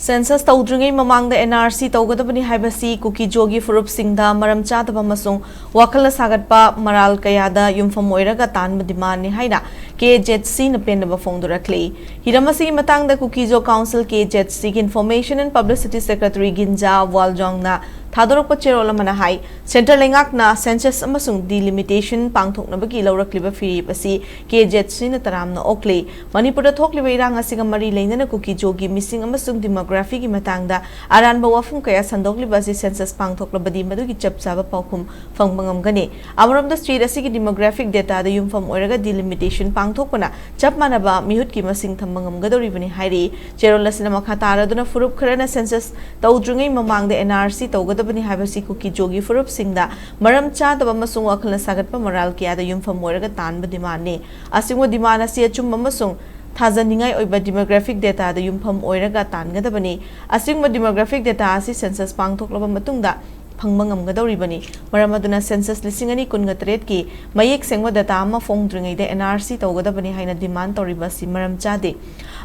Census tawdringai mamangda NRC tawgadabani haibasi kuki jogi furup singda maram chadaba masung wakala sagatpa maral Kayada Yumpham Oiraga Tanba demand ni haina KJC na pendaba fongdurakli hiramasi matangda kuki jo council KJC information and publicity secretary Ginja Waljong na Thadorok Pacherola Manahai, Central Lengakna, Census Amasung delimitation, Pangtok Nabaki, Laura Clipper Free Pasi, KJet Sinataram no Oakley, Manipur Tokli Ranga Sigamari Lane Cookie Jogi, missing Amasung demographic Matanga, Aranba Wafum Kaya Sandokli Basi Census Pangtok Labadi Maduki Chap Saba Paukum, Fangmangam Gane. Amaram the street a sigi demographic data, the Yumpham Oiraga delimitation, Pangtokona, Chapmanaba, Mihutki Masing Tamangam Gadorivani Hari, Cherola Sinamakatara, Dona Furup Karana Census, Taudrungi Mamang the NRC Toga. Bani habasi kuki jogi furup singda maram cha daba masung wakal na sagatpa maral Kayada Yumpham Oiraga Tanba demand ni asingwa demand asi achum masung thazaningai oiba demographic data da Yumpham Oiraga tangadabani asingwa demographic data asi census pangthoklaba matungda phangmangam gadoribani maram aduna census lisingani kunga tret ki mayek sengwa data ama fongdringai de NRC tawgadabani haina demand toribasi maram chade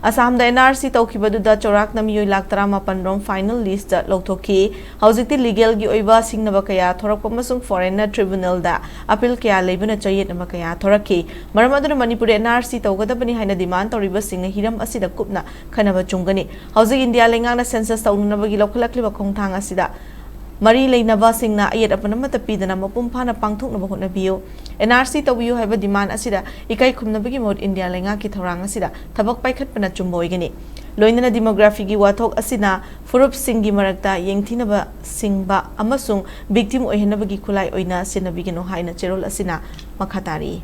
Assam the NRC Tokibadu da Chorak Nami Laktarama Pandrom final list Lotoki, Hausiti legal gi oiba sing nabakaya, Thorakomasung foreigner tribunal da, appeal kaya labuna chayet namakaya, Thoraki, Maramadu Manipur NRC Togadabani Hina demand or river sing hiram asida kupna, Kanava Chungani, Housing India Lengana census town nabagi localakli Kongtang asida. Mari Lainava sing na ayat apanamata pidana mapumpana pangthuk nabakuna bio. NRC tawiyo haiba demand asida ikai kumnabagi mod India lenga ki thorang asida thabak paikhat pana chumboy gani. Loinana demography gi wathok asina furup singi marakta yengthinaba singba amasung victim oihenabagi khulai oina sinabigino haina cherol asina makhatari.